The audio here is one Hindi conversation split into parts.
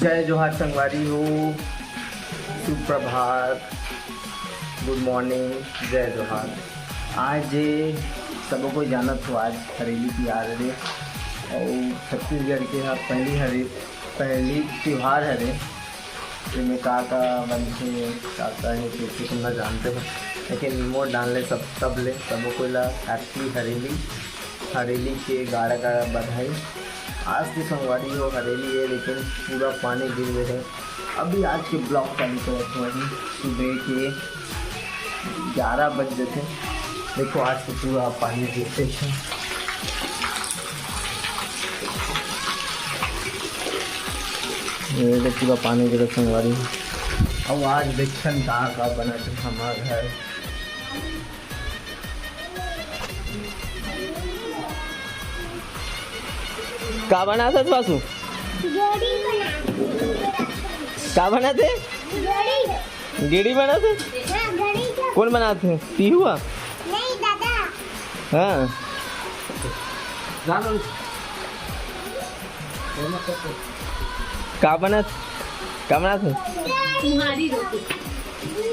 जय जोहार संगवारी हो, सुप्रभात, गुड मॉर्निंग, जय जोहार। आज सबको कोई जाना तो आज हरेली त्यौहार है और छत्तीसगढ़ के यहाँ पहली त्यौहार है जिसमें का बनते का है कैसे तुम ना जानते हो, लेकिन रिमोट डालने सबको कोई हैप्पी हरेली के गाड़ा बधाई। आज की सोमवारी हो हरेली है लेकिन पूरा पानी गिर गए है। अभी आज के ब्लॉग चालू करते हैं, सुबह के 11 बज गए थे। देखो आज तो पूरा पानी गिरते हैं। ये पूरा पानी गिरे सोमवारी। अब आज देखन का बना थे हमारा घर। का बना था बासु? का बना थे? गेड़ी बना थे? कौन बना थे? पी हुआ? नहीं दादा। हाँ। का बना थे? सुहारी रोटी।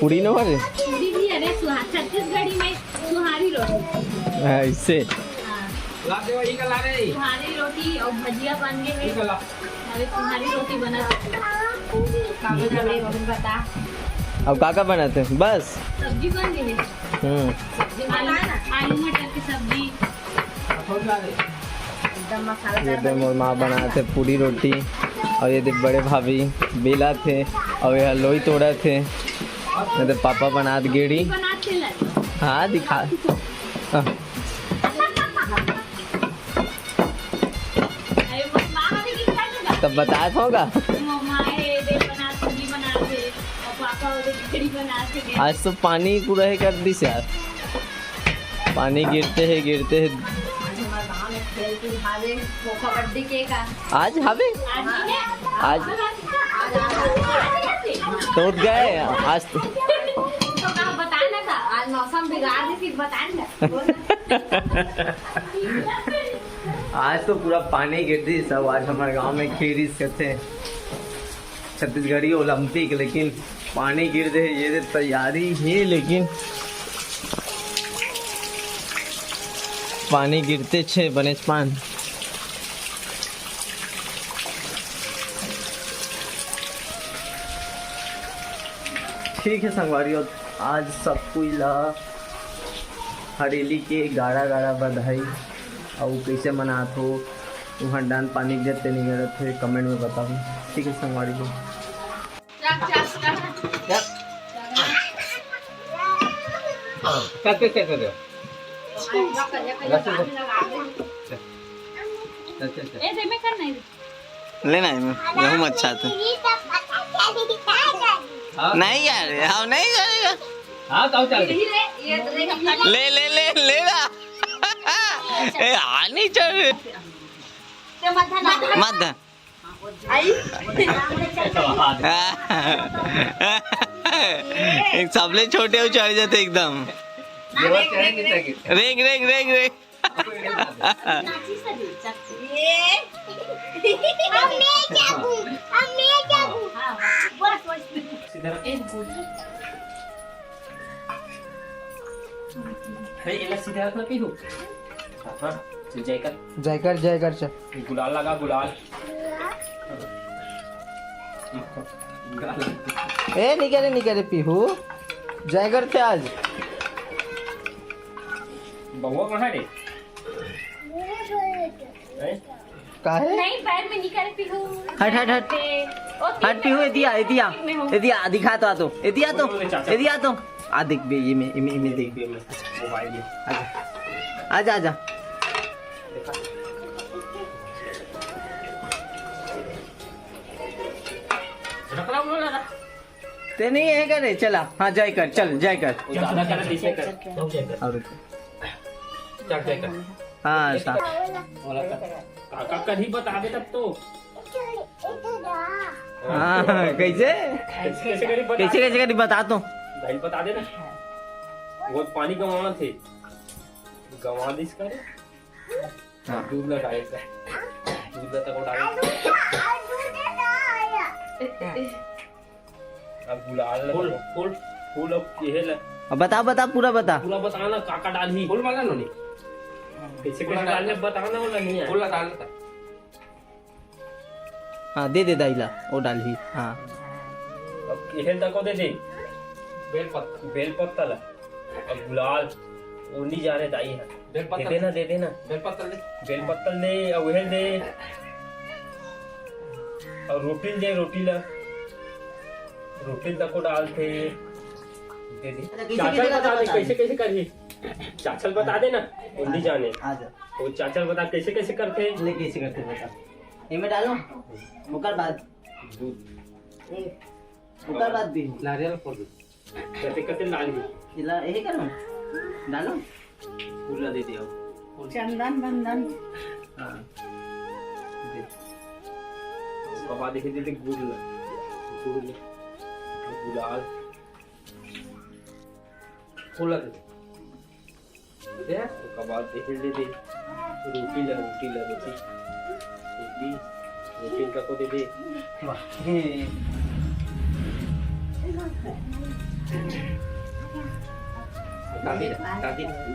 पूरी न वाले? पूरी भी अरे छत्तीसगढ़ी में सुहारी रोटी। इससे सुहारी रोटी और भजिया बन गए। अरे सुहारी रोटी बना बता। अब काका बनाते हैं बस सब्जी बन गई है। आलू मटर की सब्जी एकदम मसाला। ये मोर माँ बनाते पूरी रोटी और ये बड़े भाभी बेला थे और ये लोई तोड़ा थे। ये पापा बनाते गेड़ी। बनाते हाँ दिखा। तब बताया होगा। आज तो पानी पूरा है कर दी यार, पानी गिरते है। आज हवे आज तो गए आज तो बताना था। आज मौसम बिगाड़ दी फिर बताना। आज तो पूरा पानी गिरती सब। आज हमारे गांव में खेरी थे छत्तीसगढ़ी ओलंपिक, लेकिन पानी गिर दे ये तैयारी है, लेकिन पानी गिरते छे बनेच पान। ठीक है संगवारी, आज सब कोई ला हरेली के गाड़ा बधाई। और कैसे मनात हो वहाँ डान पानी गिरते नहीं गिरत थे कमेंट में बताओ। ठीक है संगवारी को लेना है गेहूँ अच्छा था। नहीं यार हम नहीं करेगा। ले ना आनी चल मत सबले छोटे हो चढ़ जाते एकदम। रेंग जयकर चल गुलाल लगा गुलाल। नहीं करे पीहू जयकर थे आज। बहुआ कहाँ है? काहे? नहीं पैर में नहीं करे पीहू। हट पीहू एदिया दिखा तो एदिया तो आ देख बे ये में देख मोबाइल में आजा ते नहीं है करे चला। हाँ जयकर चल जयकर। हाँ काका कहीं बता दे तब तो। हाँ कैसे करी बता तो भाई बता दे ना। वो पानी गंवाना थे गंवा दिस करे। दूध लगाएगा दूध तक डाल अब गुलाल फूल फूल फूल अब ये ले अब बता पूरा बता। पूरा बताना काका डाली फूल वाला नहीं कैसे डालने बताना वाला नहीं है फूल डालना। हाँ दे दाइला वो डाल ही। हाँ अब ये तक को दे बेल पत्ता ला अब गुलाल वो नहीं जाने दाई है दे देना बेल पत्ता ले और वह दे और रोटी ला रोटी तक को डालते दे चाचल बता दे कैसे करिए चाचल बता दे ना हिंदी जाने वो चाचल बता कैसे करते ले कैसे करते बता। इनमें डालो मुकर बाद भी नारियल फोड़ दे करते लाल इला यही करो डालो पूरा दे दियो चंदन बंदन। हाँ उसके बाद देखे गुड़ गुलाल फूल दे उसके बाद देखे रोटी ला रोटी का को दे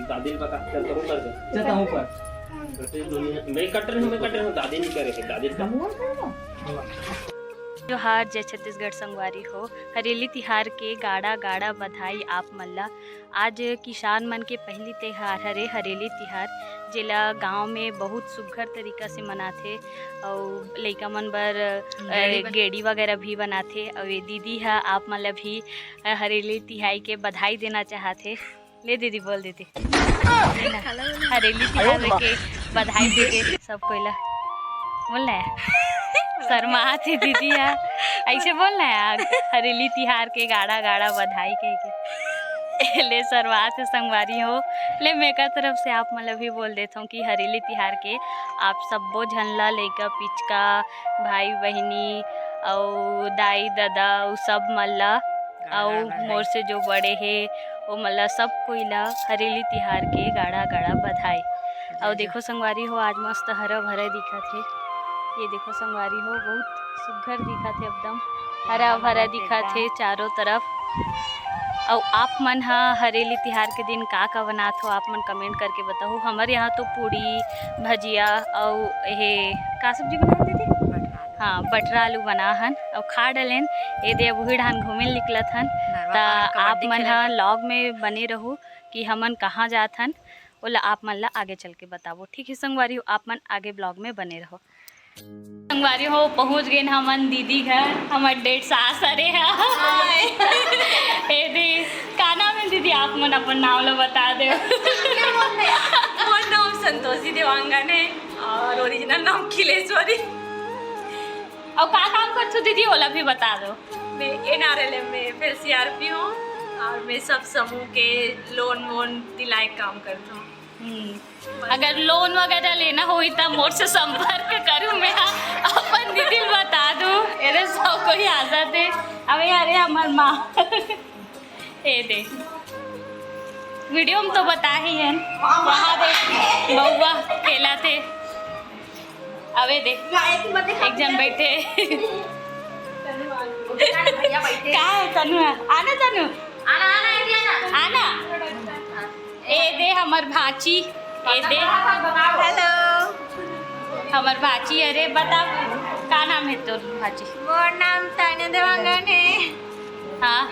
दादी बता चल करो कर दे चलता हूँ पर मैं कट रही हूँ दादी नहीं करे दादी का त्योहार जय छत्तीसगढ़ संगवारी हो। हरेली तिहार के गाड़ा गाड़ा बधाई आप मल्ला। आज किसान मन के पहली त्योहार हरे हरेली तिहार जेला गांव में बहुत सुघर तरीका से मनाथे और लइका मन बर गेड़ी वगैरह भी बनाथे और ये दीदी है आप मतलब भी हरेली तिहाई के बधाई देना चाहते। ले दीदी बोल देती हरेली तिहार के बधाई दे दे सब कोइला बोलना है शर्मा थे दीदी है ऐसे बोलना है हरेली तिहार के गाड़ा गाड़ा बधाई कह के ले शर्मा थे संगवारी हो। ले मेरा तरफ से आप मतलब भी बोल देता हूँ कि हरेली तिहार के आप सबो झनला लेकर पिचका भाई बहनी और दाई दादा वो सब मल्ला और मोर से जो बड़े है वो मल्ला सब कोइला हरेली तिहार के गाड़ा गाड़ा बधाई। और देखो संगवारी हो आज मस्त हरा भरा दिखा थे। ये देखो संगवारी हो बहुत सुघर दिखा थे एकदम हरा भरा दिखा थे चारों तरफ। और आप मन हरेली तिहार के दिन का बनात हो आप मन कमेंट करके बताओ। हमारे यहाँ तो पूड़ी भजिया और ये का सब्जी बना देते हाँ बटरा आलू बना हन और खा डलेन ये दे वही ढान घूमे निकलत हन ता आप मन लॉग में बने रहो कि हमन कहाँ जात हन बोला आप मन ला आगे चल के बताओ। ठीक है संगवारी हो आप मन आगे ब्लॉग में बने रहो। संगवारी हो पहुँच गए हमन दीदी घर हमार डेढ़ सास अरे है दी का नाम है दीदी आप मन अपन नाम लो बता दो। मोर नाम संतोषी देवांगन है और ओरिजिनल नाम खिलेश्वरी। और का काम करते हो दीदी ओला भी बता दो। मैं NRLM में फिर CRP हूँ और मैं सब समूह के लोन वोन दिलाई काम करता हूँ। अगर लोन वगैरह लेना हो तो मोर से संपर्क करूँ मैं अपन दीदी बता दूँ अरे सब कोई आ जाते अबे अरे हमार माँ ए दे वीडियो में तो बता ही है वहाँ देख बउआ खेला थे अबे देख एक जन बैठे क्या है तनु आना तनु आना ए दे हमर भाची ए दे हेलो हमर भाची अरे बता का नाम है तोर भाची मोर नाम तान्या देवांगन है। हाँ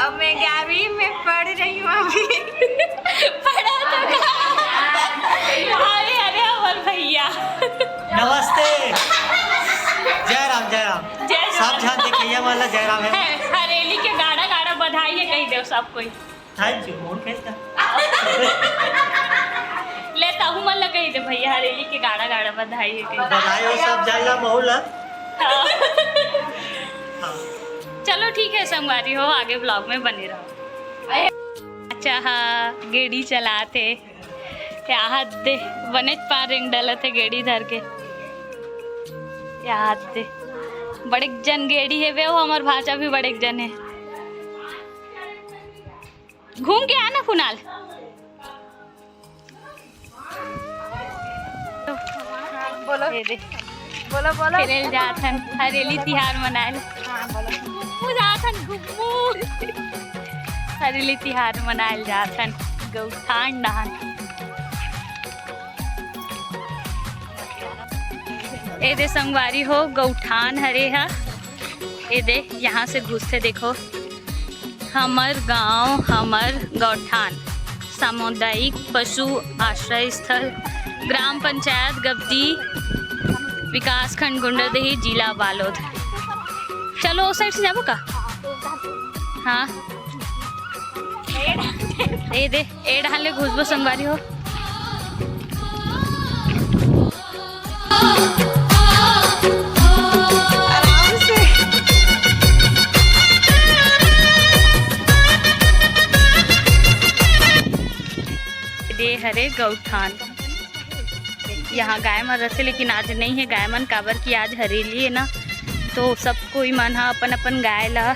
अब मैं 11वीं में पढ़ रही हूँ अभी पढ़ा तो अरे अरे हमर भैया नमस्ते जय राम सब जन देखिए वाला जय राम है। हरेली के गाड़ा गाड़ा बधाई है कही दो सब कोई थैंक यू मोर कैसा ले ताहू मन लग कही दे भैया हरेली के गाड़ा गाड़ा बधाई है कही बधाई हो सब जाला बहुला। चलो ठीक है संगवारी हो आगे ब्लॉग में बने रहो। अच्छा हाँ गेड़ी चलाते यहाँ दे बने पार रिंग डाला थे गेड़ी धर के यहाँ दे बड़े जन गेड़ी है वे वो हमार भाषा भी बड़े जन है। घूम के आना कुणाल बोलो ये दे बोलो बोलो खेल जाथन हरेली तिहार मनाए जाथन हरेली तिहार मनाए जाथन गौठान डहान। ए दे संगवारी हो गौठान हरे हा ए दे यहाँ से घुसते देखो हमर गांव हमर गौठान सामुदायिक पशु आश्रय स्थल ग्राम पंचायत गब्दी विकास खंड गुंडरदेही जिला बालोद। चलो उस साइड से जाबो का। हाँ ए दे ए ढाले घुसबो संगवारी हो। दे हरे गौठान यहाँ गाय मन रहते लेकिन आज नहीं है गाय मन काबर की आज हरेली है ना तो सब कोई मन हा अपन अपन गाय ला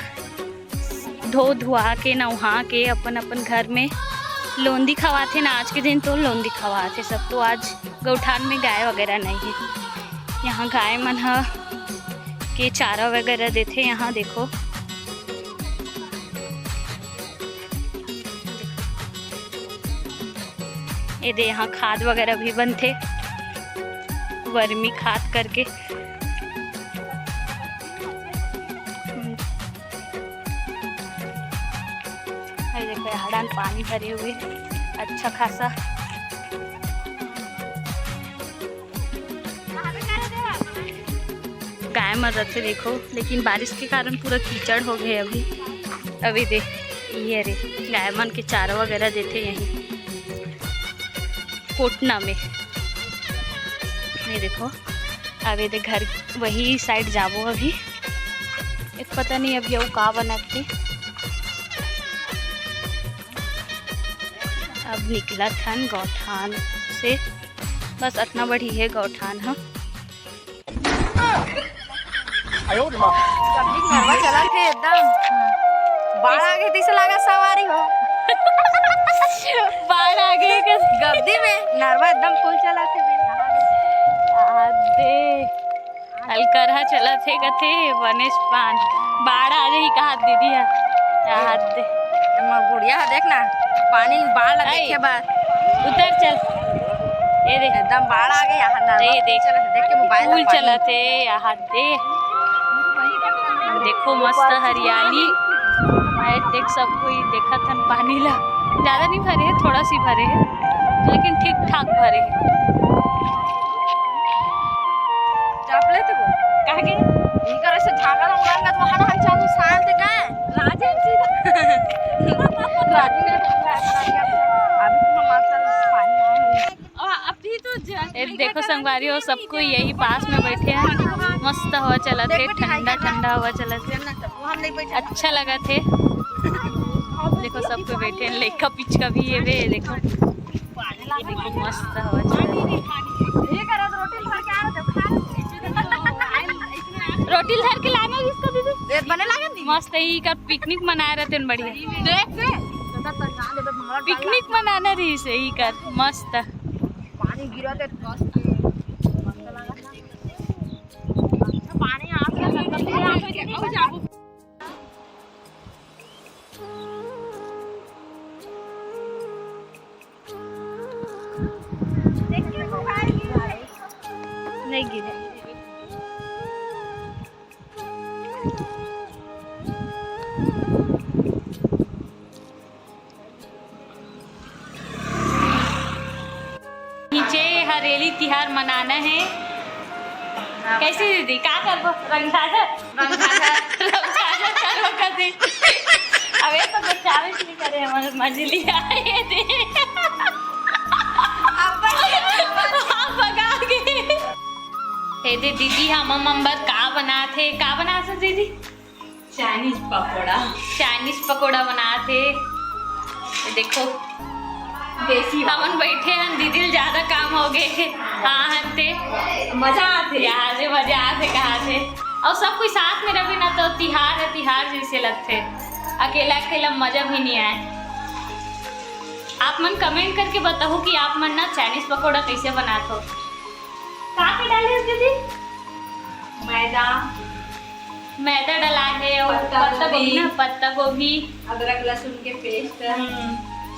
धो धुआ के नहा के अपन अपन घर में लोंदी खवाते ना। आज के दिन तो लोंदी खवाते सब तो आज गौठान में गाय वगैरह नहीं है। यहाँ गाय मन हा के चारा वगैरह देते। यहाँ देखो ये दे यहाँ खाद वगैरह भी बनते वर्मी खाद करके। देखो हड़ान पानी भरे हुए अच्छा खासा। गाय मर रहे थे देखो लेकिन बारिश के कारण पूरा कीचड़ हो गए अभी दे ये रे गाय मन के चारा वगैरह देते यहीं कोटना में। ये देखो अभी दे घर वही साइड जाबो अभी एक पता नहीं अभी वो का बनाते। अब निकला था गौठान से बस इतना बड़ी है गौठान। हाँ चला थे एकदम बाढ़ आ गई थी लगा सवारी हो बाढ़ आ गई गब्दी में नरवा एकदम फुल चला थे हलकरहा चला थे कथे बनेश पान बाढ़ आ गई कहा दीदी है दे गुड़िया देखना पानी बाढ़ लगे के बाद उतर चल ये देख एकदम बाढ़ आ गई यहाँ ये देख देख के मोबाइल फूल चला थे यहाँ दे देखो मस्त हरियाली देख सब कोई देखा था पानी ला ज़्यादा नहीं भरे है थोड़ा सी भरे है लेकिन ठीक ठाक भरे है। चापले तो वो कहाँ गए इनका ऐसे झागा उड़ाएंगे तो वहाँ हम चालू शांत गए राजेश जी अभी तो मास्टर पानी अभी तो देखो संगवारी हो सबको यही पास में बैठे हैं मस्त हवा चला थे ठंडा ठंडा हवा चला थे अच्छा लगा थे। देखो सब कोई बैठे हैं लड़का पिचका भी है वे देखो मस्त हवा चला रोटी धर के लाना इसको दीदी बने लगे मस्त ही का पिकनिक मनाए रहते हैं बढ़िया पिकनिक मनाना रही से ही कर मस्त पानी गिरा थे पानी आ गया नहीं गिरे नीचे हरेली तिहार मनाना है। कैसे दीदी क्या करबो रंग करो कदे अबे तो बचावे नहीं करे हमारे मजली आए थे अब भगा गए। हे दे दीदी हम मंबर का बनाते दीदी चाइनीज पकोड़ा बनाते देखो देसी हमन बैठे हैं दीदी ज्यादा काम हो गए हाँ हंते मजा आते यहाँ से मजा आते कहाँ से और सब कोई साथ में रहे ना तो तिहार है तिहार जैसे लगते अकेला अकेला मजा भी नहीं आए। आप मन कमेंट करके बताओ कि आप मन ना चाइनीज पकौड़ा कैसे बनाते हो। कहाँ पे डाले दीदी मैदा डला है और पत्ता गोभी अदरक लहसुन के पेस्ट,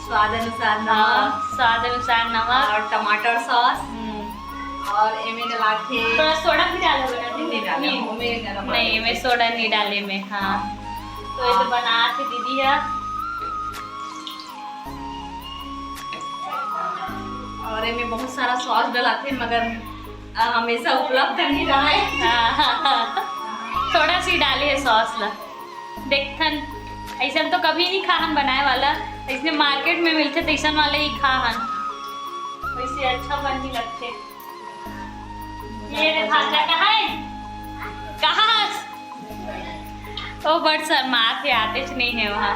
स्वाद अनुसार नमक, स्वाद अनुसार नमक और टमाटर सॉस और एमे डला के थोड़ा सोडा भी डालो बना नहीं डाले नहीं मैं सोडा नहीं डाले में। हाँ तो ये तो बना के दीदी है और एमे बहुत सारा सॉस डलाते मगर हमेशा उपलब्ध नहीं रहा है। थोड़ा सी डाली है सॉस ला देखथन ऐसा तो कभी नहीं खाहन बनाए वाला इसने मार्केट में मिलते तो ऐसा वाले ही खाहन वैसे अच्छा बन ही लगते। ये रे भाजा कहाँ है कहाँ ओ बट शर्मा थे आते नहीं है वहाँ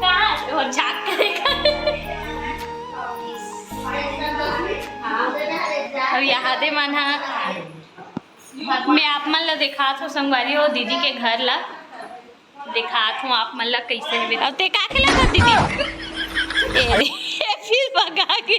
कहाँ वो झाँक के देखा अब यहाँ दे मन मैं आप मन ला दिखात हूँ संगवारी हो दीदी के घर ला दिखात हूँ आप मन ला कैसे है बताओ ते का खिला था दीदी फिर भगा के